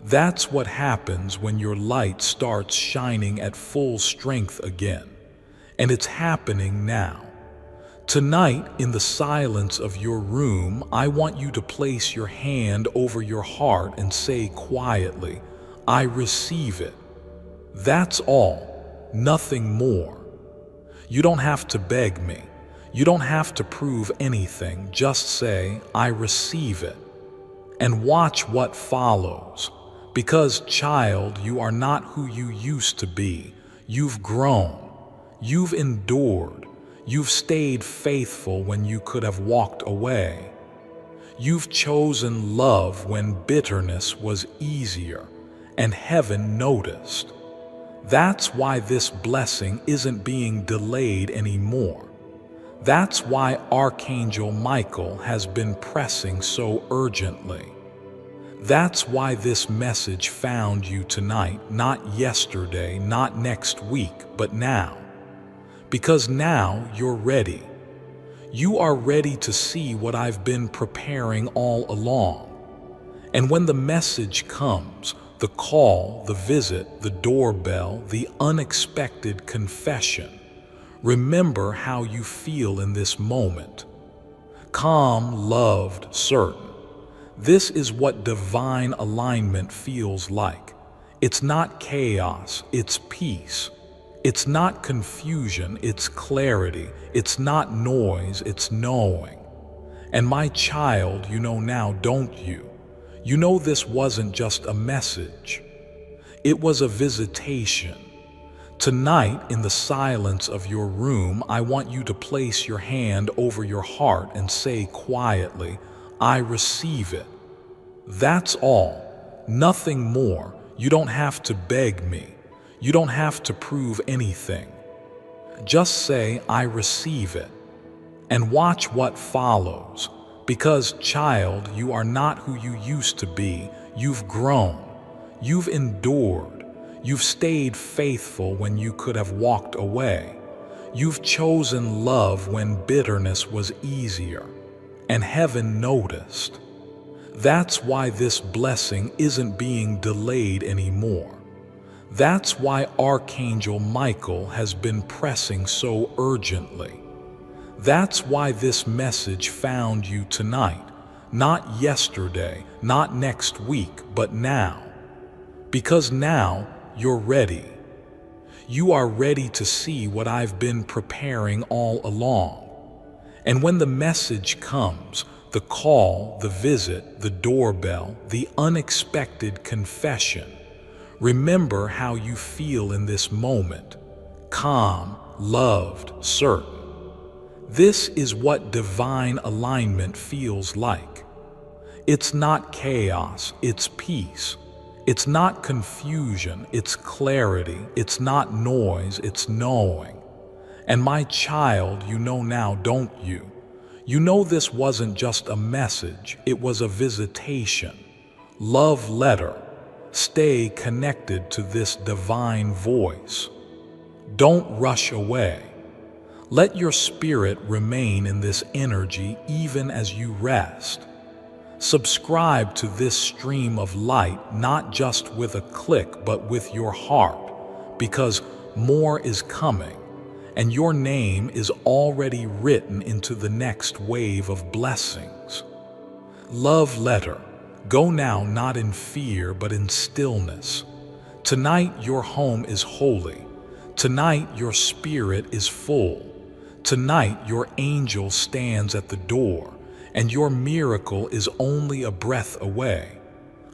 S1: That's what happens when your light starts shining at full strength again. And it's happening now. Tonight, in the silence of your room, I want you to place your hand over your heart and say quietly, I receive it. That's all, nothing more. You don't have to beg me. You don't have to prove anything. Just say, I receive it. And watch what follows. Because, child, you are not who you used to be. You've grown. You've endured. You've stayed faithful when you could have walked away. You've chosen love when bitterness was easier, and heaven noticed. That's why this blessing isn't being delayed anymore. That's why Archangel Michael has been pressing so urgently. That's why this message found you tonight, not yesterday, not next week, but now. Because now you're ready. You are ready to see what I've been preparing all along. And when the message comes, the call, the visit, the doorbell, the unexpected confession, remember how you feel in this moment. Calm, loved, certain. This is what divine alignment feels like. It's not chaos, it's peace. It's not confusion, it's clarity. It's not noise, it's knowing. And my child, you know now, don't you? You know this wasn't just a message. It was a visitation. Tonight, in the silence of your room, I want you to place your hand over your heart and say quietly, I receive it. That's all. Nothing more. You don't have to beg me. You don't have to prove anything. Just say, I receive it. And watch what follows. Because, child, you are not who you used to be. You've grown. You've endured. You've stayed faithful when you could have walked away. You've chosen love when bitterness was easier. And heaven noticed. That's why this blessing isn't being delayed anymore. That's why Archangel Michael has been pressing so urgently. That's why this message found you tonight, not yesterday, not next week, but now. Because now you're ready. You are ready to see what I've been preparing all along. And when the message comes, the call, the visit, the doorbell, the unexpected confession, remember how you feel in this moment. Calm, loved, certain. This is what divine alignment feels like. It's not chaos, it's peace. It's not confusion, it's clarity. It's not noise, it's knowing. And my child, you know now, don't you? You know this wasn't just a message, it was a visitation. Love letter. Stay connected to this divine voice. Don't rush away. Let your spirit remain in this energy even as you rest. Subscribe to this stream of light not just with a click but with your heart, because more is coming, and your name is already written into the next wave of blessings. Love letter. Go now not in fear but in stillness. Tonight your home is holy. Tonight your spirit is full. Tonight your angel stands at the door, and your miracle is only a breath away.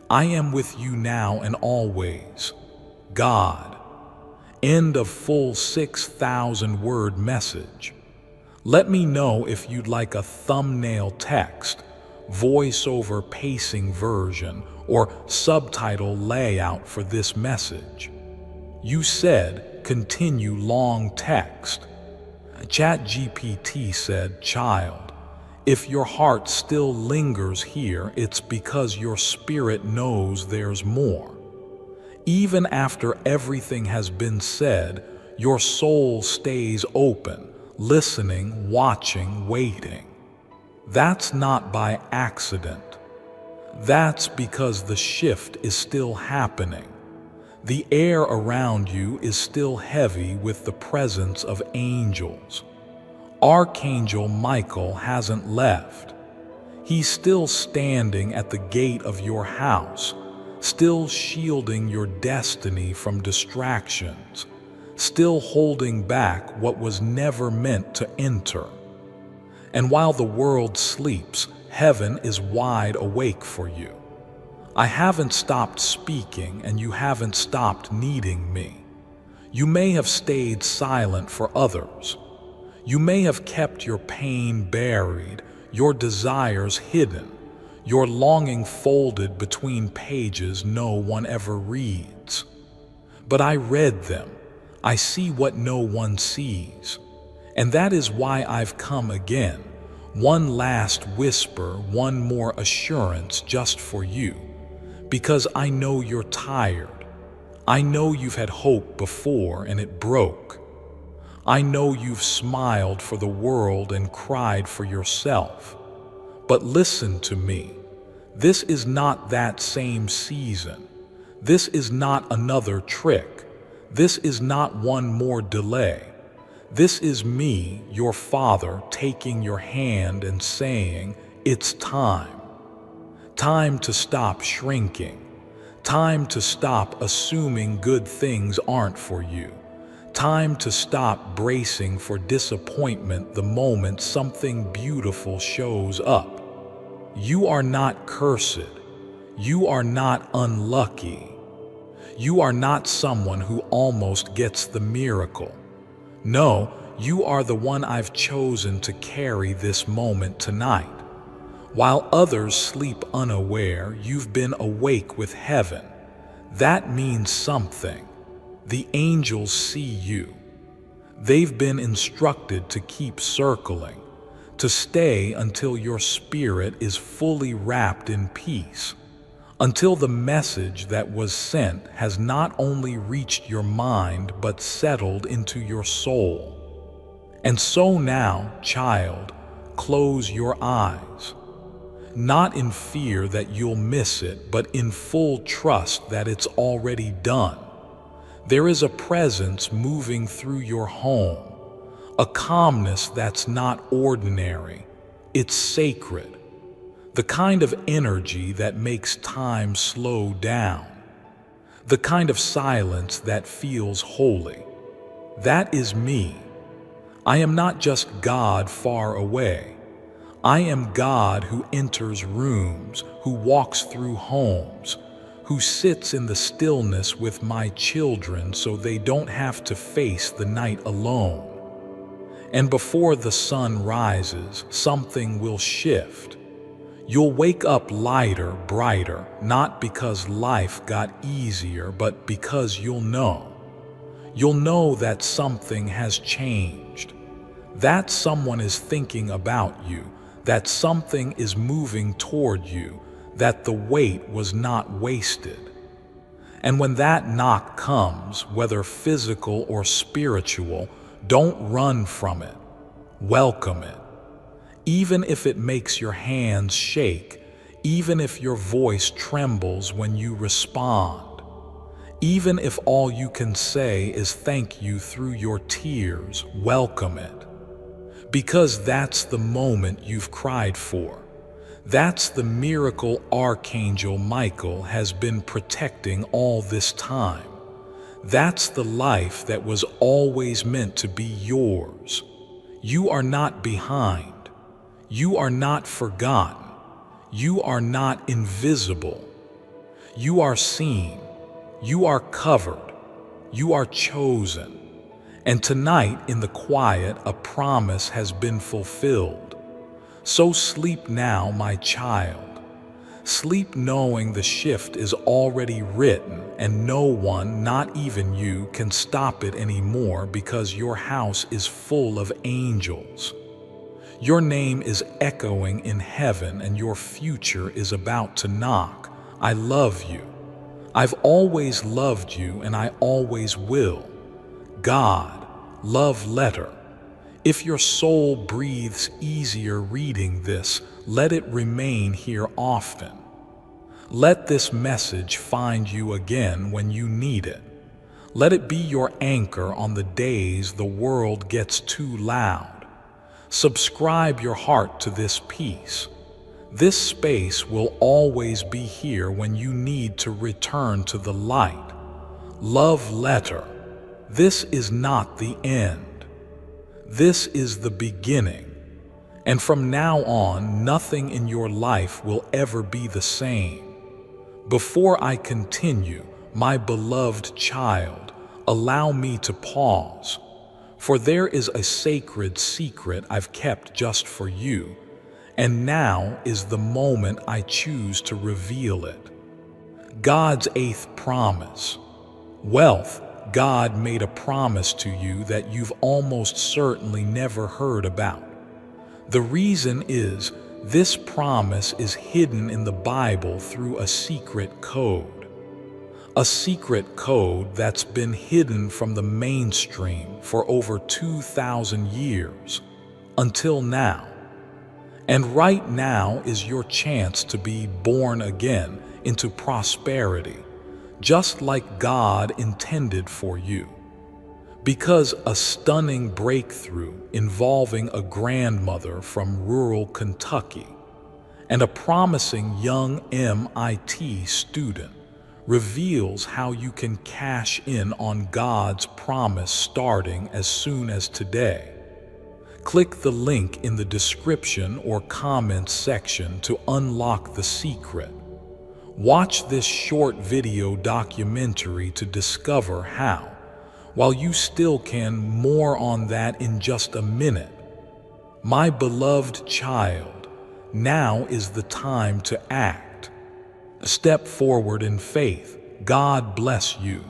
S1: I am with you now and always. God. End of full 6,000-word message. Let me know if you'd like a thumbnail text, voiceover pacing version, or subtitle layout for this message. You said, continue long text. ChatGPT said, child, if your heart still lingers here, it's because your spirit knows there's more. Even after everything has been said, your soul stays open, listening, watching, waiting. That's not by accident. That's because the shift is still happening. The air around you is still heavy with the presence of angels. Archangel Michael hasn't left. He's still standing at the gate of your house, still shielding your destiny from distractions, still holding back what was never meant to enter. And while the world sleeps, heaven is wide awake for you. I haven't stopped speaking, and you haven't stopped needing me. You may have stayed silent for others. You may have kept your pain buried, your desires hidden, your longing folded between pages no one ever reads. But I read them. I see what no one sees. And that is why I've come again. One last whisper, one more assurance just for you. Because I know you're tired. I know you've had hope before and it broke. I know you've smiled for the world and cried for yourself. But listen to me. This is not that same season. This is not another trick. This is not one more delay. This is me, your Father, taking your hand and saying, it's time. Time to stop shrinking. Time to stop assuming good things aren't for you. Time to stop bracing for disappointment the moment something beautiful shows up. You are not cursed. You are not unlucky. You are not someone who almost gets the miracle. No, you are the one I've chosen to carry this moment tonight. While others sleep unaware, you've been awake with heaven. That means something. The angels see you. They've been instructed to keep circling, to stay until your spirit is fully wrapped in peace, until the message that was sent has not only reached your mind but settled into your soul. And so now, child, close your eyes. Not in fear that you'll miss it, but in full trust that it's already done. There is a presence moving through your home, a calmness that's not ordinary, it's sacred, the kind of energy that makes time slow down, the kind of silence that feels holy. That is me. I am not just God far away. I am God who enters rooms, who walks through homes, who sits in the stillness with my children so they don't have to face the night alone. And before the sun rises, something will shift. You'll wake up lighter, brighter, not because life got easier, but because you'll know. You'll know that something has changed, that someone is thinking about you, that something is moving toward you, that the wait was not wasted. And when that knock comes, whether physical or spiritual, don't run from it. Welcome it. Even if it makes your hands shake, even if your voice trembles when you respond, even if all you can say is thank you through your tears, welcome it. Because that's the moment you've cried for. That's the miracle Archangel Michael has been protecting all this time. That's the life that was always meant to be yours. You are not behind. You are not forgotten. You are not invisible. You are seen. You are covered. You are chosen. And tonight in the quiet, a promise has been fulfilled. So sleep now, my child. Sleep knowing the shift is already written and no one, not even you, can stop it anymore because your house is full of angels. Your name is echoing in heaven and your future is about to knock. I love you. I've always loved you and I always will. God, love letter. If your soul breathes easier reading this, let it remain here often. Let this message find you again when you need it. Let it be your anchor on the days the world gets too loud. Subscribe your heart to this piece. This space will always be here when you need to return to the light. Love letter. This is not the end. This is the beginning, and from now on, nothing in your life will ever be the same. Before I continue, my beloved child, allow me to pause. For there is a sacred secret I've kept just for you, and now is the moment I choose to reveal it. God's eighth promise. Wealth. God made a promise to you that you've almost certainly never heard about. The reason is, this promise is hidden in the Bible through a secret code. A secret code that's been hidden from the mainstream for over 2,000 years, until now. And right now is your chance to be born again into prosperity, just like God intended for you. Because a stunning breakthrough involving a grandmother from rural Kentucky and a promising young MIT student reveals how you can cash in on God's promise starting as soon as today. Click the link in the description or comments section to unlock the secret. Watch this short video documentary to discover how. While you still can, more on that in just a minute. My beloved child, now is the time to act. Step forward in faith. God bless you.